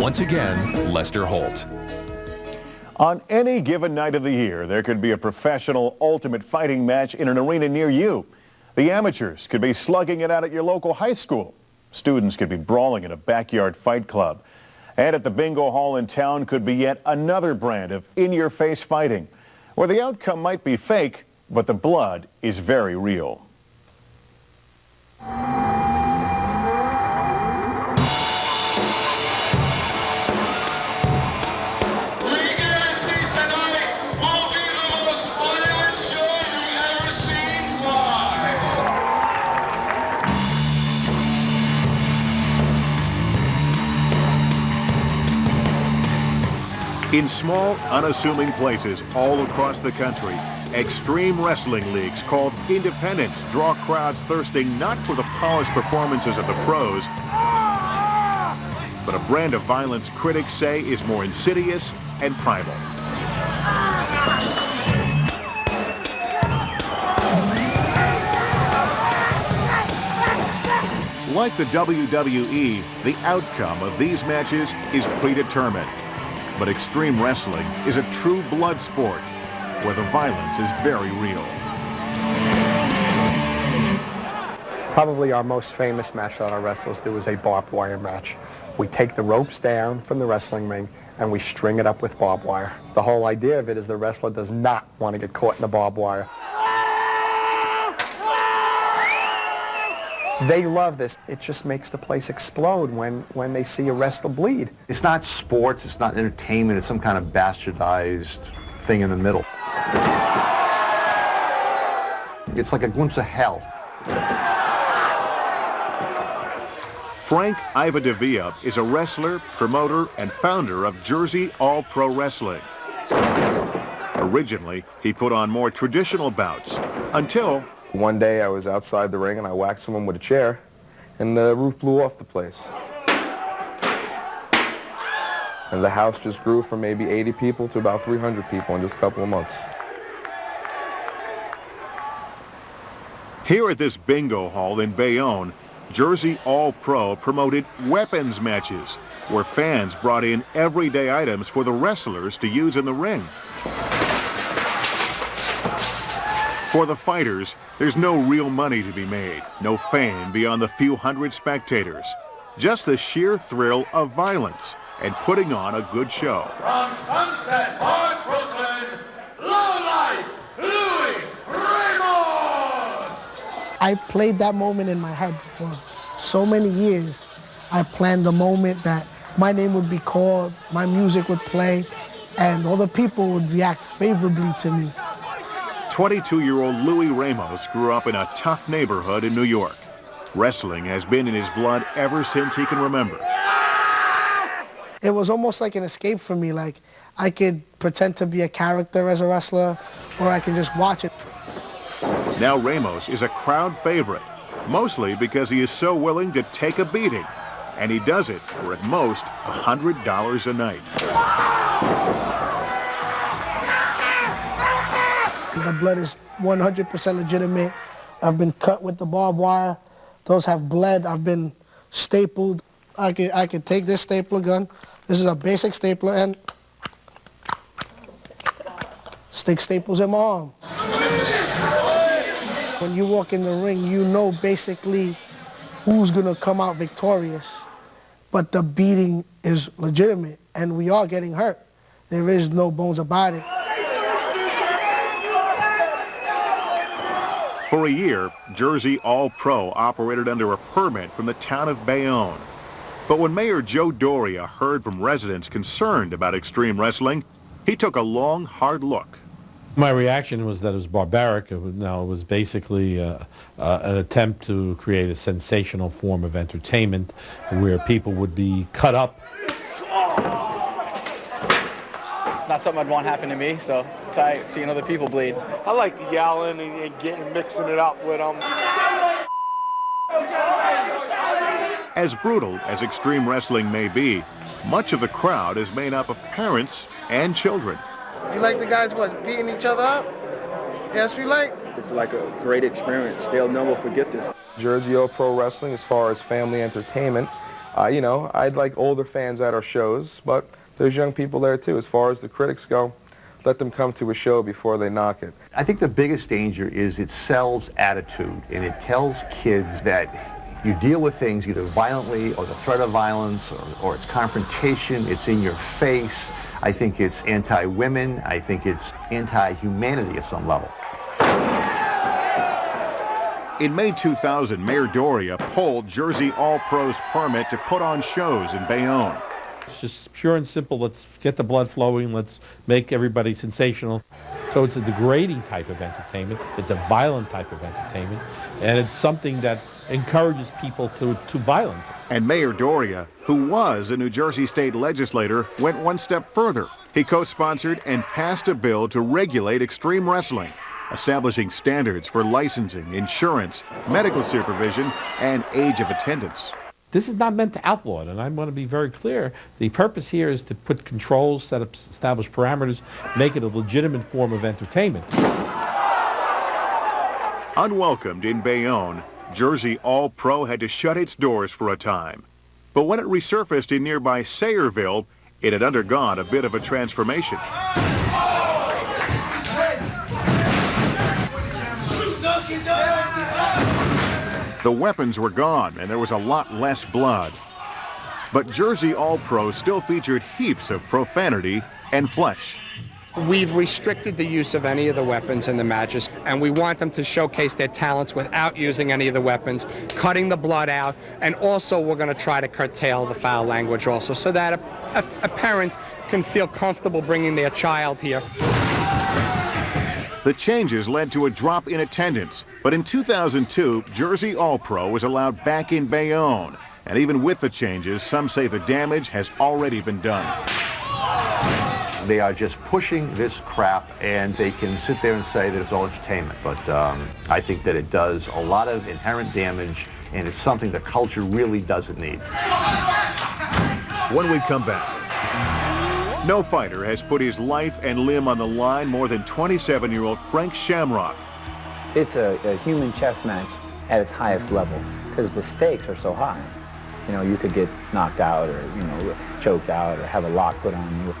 once again, Lester Holt. On any given night of the year, there could be a professional ultimate fighting match in an arena near you. The amateurs could be slugging it out at your local high school. Students could be brawling in a backyard fight club. And at the bingo hall in town could be yet another brand of in-your-face fighting, where the outcome might be fake, but the blood is very real. In small, unassuming places all across the country, extreme wrestling leagues called independents draw crowds thirsting not for the polished performances of the pros, but a brand of violence critics say is more insidious and primal. Like the WWE, the outcome of these matches is predetermined. But extreme wrestling is a true blood sport where the violence is very real. Probably our most famous match that our wrestlers do is a barbed wire match. We take the ropes down from the wrestling ring and we string it up with barbed wire. The whole idea of it is the wrestler does not want to get caught in the barbed wire. They love this. It just makes the place explode when they see a wrestler bleed. It's not sports, it's not entertainment, it's some kind of bastardized thing in the middle. It's like a glimpse of hell. Frank Ivadavia is a wrestler, promoter, and founder of Jersey All Pro Wrestling. Originally, he put on more traditional bouts until one day I was outside the ring and I whacked someone with a chair and the roof blew off the place. And the house just grew from maybe 80 people to about 300 people in just a couple of months. Here at this bingo hall in Bayonne, Jersey All Pro promoted weapons matches where fans brought in everyday items for the wrestlers to use in the ring. For the fighters, there's no real money to be made, no fame beyond the few hundred spectators. Just the sheer thrill of violence and putting on a good show. From Sunset Park, Brooklyn, Lowlife, Louis Ramos! I played that moment in my head for so many years. I planned the moment that my name would be called, my music would play, and all the people would react favorably to me. 22-year-old Louis Ramos grew up in a tough neighborhood in New York. Wrestling has been in his blood ever since he can remember. It was almost like an escape for me. Like, I could pretend to be a character as a wrestler, or I can just watch it. Now Ramos is a crowd favorite, mostly because he is so willing to take a beating, and he does it for at most $100 a night. The blood is 100% legitimate. I've been cut with the barbed wire. Those have bled. I've been stapled. I could take this stapler gun. This is a basic stapler and stick staples in my arm. When you walk in the ring, you know basically who's gonna come out victorious. But the beating is legitimate and we are getting hurt. There is no bones about it. For a year, Jersey All Pro operated under a permit from the town of Bayonne. But when Mayor Joe Doria heard from residents concerned about extreme wrestling, he took a long, hard look. My reaction was that it was barbaric. It was basically an attempt to create a sensational form of entertainment where people would be cut up. It's not something I'd want happen to me, so it's like seeing other people bleed. I like to yelling and mixing it up with them. As brutal as extreme wrestling may be, much of the crowd is made up of parents and children. You like the guys, what, beating each other up? Yes, we like. It's like a great experience. They'll never forget this. Jersey All Pro Wrestling, as far as family entertainment, You know, I'd like older fans at our shows, but there's young people there too. As far as the critics go, let them come to a show before they knock it. I think the biggest danger is it sells attitude, and it tells kids that you deal with things either violently or the threat of violence or it's confrontation, it's in your face. I think it's anti-women. I think it's anti-humanity at some level. In May 2000, Mayor Doria pulled Jersey All-Pro's permit to put on shows in Bayonne. It's just pure and simple. Let's get the blood flowing. Let's make everybody sensational. So it's a degrading type of entertainment. It's a violent type of entertainment. And it's something that encourages people to violence. And Mayor Doria, who was a New Jersey state legislator, went one step further. He co-sponsored and passed a bill to regulate extreme wrestling, establishing standards for licensing, insurance, medical supervision, and age of attendance. This is not meant to outlaw it, and I want to be very clear. The purpose here is to put controls, set up, establish parameters, make it a legitimate form of entertainment. Unwelcomed in Bayonne, Jersey All-Pro had to shut its doors for a time. But when it resurfaced in nearby Sayreville, it had undergone a bit of a transformation. The weapons were gone, and there was a lot less blood. But Jersey All-Pro still featured heaps of profanity and flesh. We've restricted the use of any of the weapons in the matches, and we want them to showcase their talents without using any of the weapons, cutting the blood out, and also we're going to try to curtail the foul language also, so that a parent can feel comfortable bringing their child here. The changes led to a drop in attendance, but in 2002, Jersey All-Pro was allowed back in Bayonne. And even with the changes, some say the damage has already been done. They are just pushing this crap, and they can sit there and say that it's all entertainment. But I think that it does a lot of inherent damage, and it's something the culture really doesn't need. When we come back, no fighter has put his life and limb on the line more than 27-year-old Frank Shamrock. It's a human chess match at its highest level because the stakes are so high. You know, you could get knocked out or, you know, choked out or have a lock put on you.